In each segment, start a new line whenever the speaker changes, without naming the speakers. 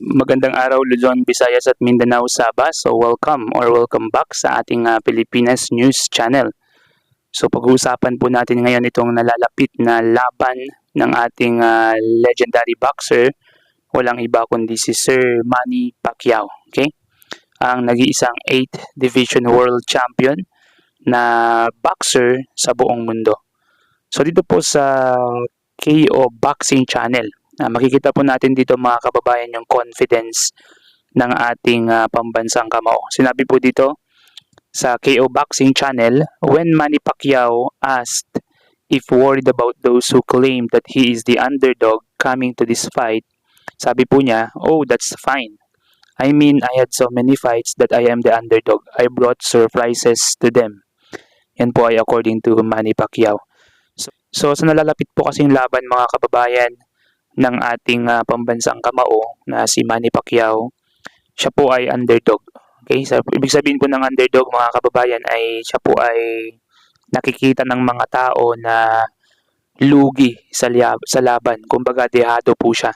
Magandang araw Luzon, Visayas at Mindanao, Sabah. So welcome back sa ating Pilipinas News Channel. So pag-uusapan po natin ngayon itong nalalapit na laban ng ating legendary boxer. Walang iba kundi si Sir Manny Pacquiao. Okay? Ang nag-iisang 8th Division World Champion na boxer sa buong mundo. So dito po sa KO Boxing Channel, makikita po natin dito mga kababayan yung confidence ng ating pambansang kamao. Sinabi po dito sa KO Boxing Channel, when Manny Pacquiao asked if worried about those who claim that he is the underdog coming to this fight, sabi po niya, "Oh, that's fine. I mean, I had so many fights that I am the underdog. I brought surprises to them." Yan po ay according to Manny Pacquiao. So sa nalalapit po kasing laban mga kababayan ng ating pambansang kamao na si Manny Pacquiao, siya po ay underdog. Okay? So, ibig sabihin po ng underdog mga kababayan ay siya po ay nakikita ng mga tao na lugi sa laban. Kumbaga dehado po siya.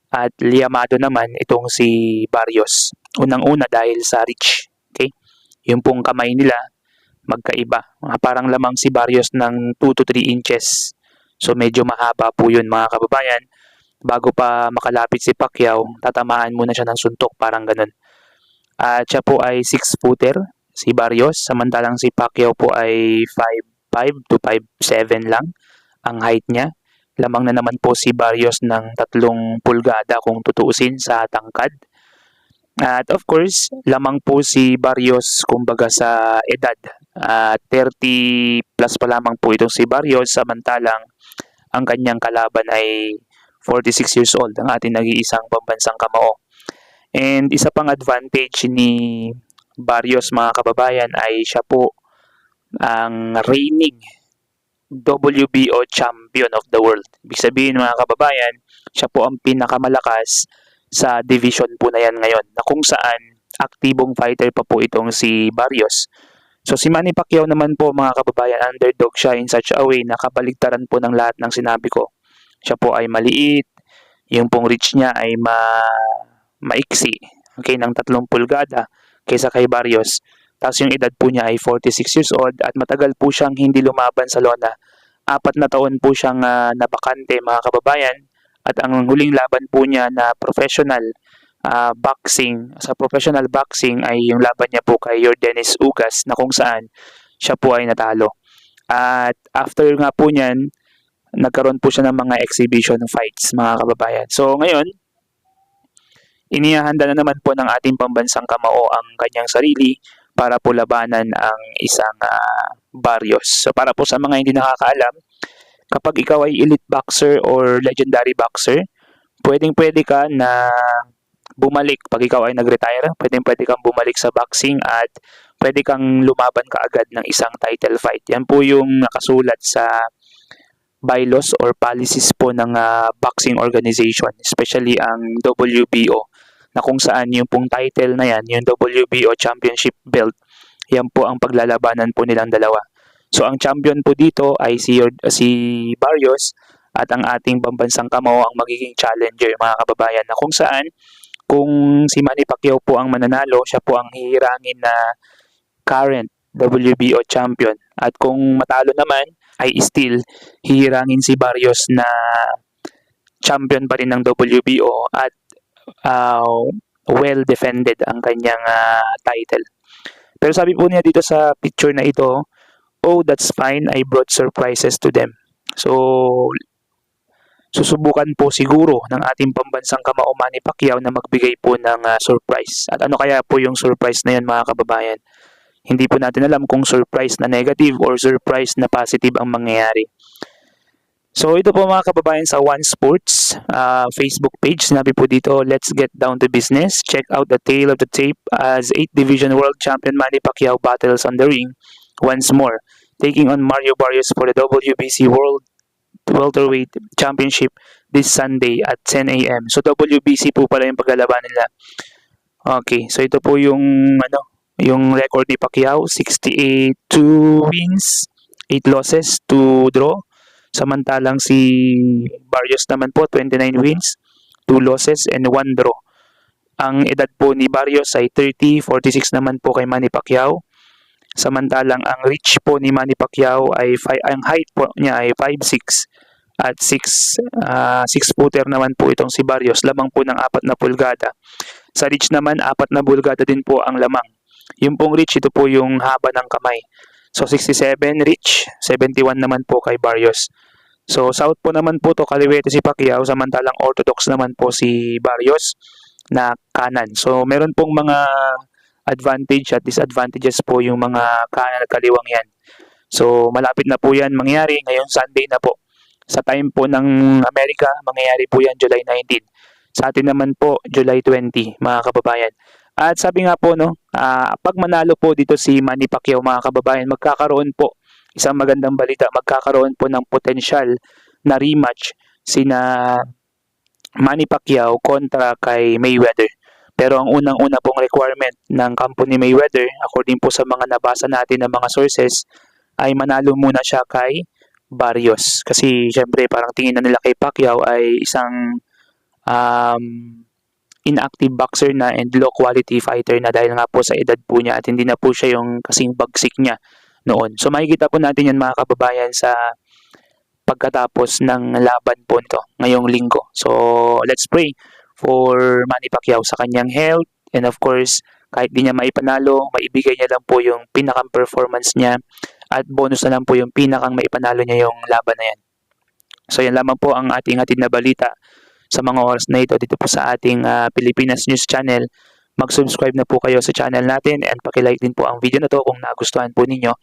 At liyamado naman itong si Barrios. Unang-una dahil sa reach. Okay? Yung pong kamay nila magkaiba. Parang lamang si Barrios ng 2 to 3 inches. So medyo mahaba po yun mga kababayan. Bago pa makalapit si Pacquiao, tatamaan muna siya ng suntok, parang ganun. At siya po ay 6-footer, si Barrios, samantalang si Pacquiao po ay 5'5 to 5'7 lang ang height niya. Lamang na naman po si Barrios ng 3 pulgada kung tutuusin sa tangkad. At of course, lamang po si Barrios kumbaga sa edad. 30 plus pa lamang po itong si Barrios, samantalang ang kanyang kalaban ay 46 years old, ang ating nag-iisang pambansang kamao. And isa pang advantage ni Barrios mga kababayan ay siya po ang reigning WBO champion of the world. Ibig sabihin mga kababayan, siya po ang pinakamalakas sa division po na yan ngayon, na kung saan aktibong fighter pa po itong si Barrios. So si Manny Pacquiao naman po mga kababayan, underdog siya in such a way na kabaligtaran po ng lahat ng sinabi ko. Siya po ay maliit, yung pong reach niya ay maiksi, okay, ng 3 pulgada kaysa kay Barrios. Tapos yung edad po niya ay 46 years old at matagal po siyang hindi lumaban sa lona. 4 na taon po siyang nabakante mga kababayan, at ang huling laban po niya na professional boxing, sa professional boxing ay yung laban niya po kay Yordenis Ugas na kung saan siya po ay natalo. At after nga po niyan, nagkaroon po siya ng mga exhibition fights mga kababayan. So ngayon, inihahanda na naman po ng ating pambansang kamao ang kanyang sarili para po labanan ang isang Barrios. So para po sa mga hindi nakakaalam, kapag ikaw ay elite boxer or legendary boxer, pwedeng-pwede ka na bumalik pag ikaw ay nag-retire. Pwedeng-pwede kang bumalik sa boxing at pwede kang lumaban kaagad ng isang title fight. Yan po yung nakasulat sa bylaws or policies po ng boxing organization, especially ang WBO, na kung saan yung pong title na yan, yung WBO Championship Belt, yan po ang paglalabanan po nilang dalawa. So ang champion po dito ay si Barrios, at ang ating pambansang kamao ang magiging challenger mga kababayan, na kung saan kung si Manny Pacquiao po ang mananalo, siya po ang hihirangin na current WBO champion, at kung matalo naman ay still hihirangin si Barrios na champion pa rin ng WBO at well defended ang kanyang title. Pero sabi po niya dito sa picture na ito, "Oh, that's fine, I brought surprises to them." So susubukan po siguro ng ating pambansang kamao Manny Pacquiao na magbigay po ng surprise. At ano kaya po yung surprise na yan mga kababayan? Hindi po natin alam kung surprise na negative or surprise na positive ang mangyayari. So ito po mga kababayan sa One Sports Facebook page, sinabi po dito, "Let's get down to business. Check out the tale of the tape as 8th Division World Champion Manny Pacquiao battles on the ring once more, taking on Mario Barrios for the WBC World Welterweight Championship this Sunday at 10 a.m. So WBC po pala yung paglalaban nila. Okay, so ito po yung yung record ni Pacquiao, 68 wins, 8 losses, 2 draw. Samantalang si Barrios naman po, 29 wins, 2 losses, and 1 draw. Ang edad po ni Barrios ay 30, 46 naman po kay Manny Pacquiao. Samantalang ang reach po ni Manny Pacquiao ay ang height po niya ay 5'6", at 6 footer naman po itong si Barrios, lamang po ng 4 na pulgada. Sa reach naman, 4 na pulgada din po ang lamang. Yung pong reach, ito po yung haba ng kamay. So 67 reach, 71 naman po kay Barrios. So south po naman po to kaliwete si Pacquiao, samantalang orthodox naman po si Barrios na kanan. So meron pong mga advantage at disadvantages po yung mga kanan at kaliwang yan. So malapit na po yan mangyari ngayong Sunday na po. Sa time po ng Amerika, mangyayari po yan July 19. Sa atin naman po, July 20, mga kababayan. At sabi nga po, no, pag manalo po dito si Manny Pacquiao, mga kababayan, magkakaroon po, isang magandang balita, magkakaroon po ng potensyal na rematch sina Manny Pacquiao kontra kay Mayweather. Pero ang unang-una pong requirement ng kampo ni Mayweather, according po sa mga nabasa natin ng mga sources, ay manalo muna siya kay Barrios. Kasi syempre parang tingin na nila kay Pacquiao ay isang inactive boxer na and low quality fighter na dahil nga po sa edad po niya at hindi na po siya yung kasing bagsik niya noon. So makikita po natin yan, mga kababayan, sa pagkatapos ng laban po nito ngayong linggo. So let's pray for Manny Pacquiao sa kanyang health, and of course kahit di niya maipanalo, maibigay niya lang po yung pinakang performance niya at bonus na lang po yung pinakang maipanalo niya yung laban na yan. So yan lamang po ang ating hatid na balita sa mga oras na ito dito po sa ating Pilipinas News Channel. Mag-subscribe na po kayo sa channel natin and paki-like din po ang video na to kung nagustuhan po ninyo,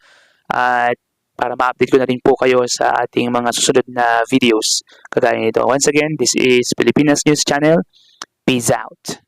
at para ma-update ko na rin po kayo sa ating mga susunod na videos kagaya nito. Once again, this is Pilipinas News Channel. Peace out.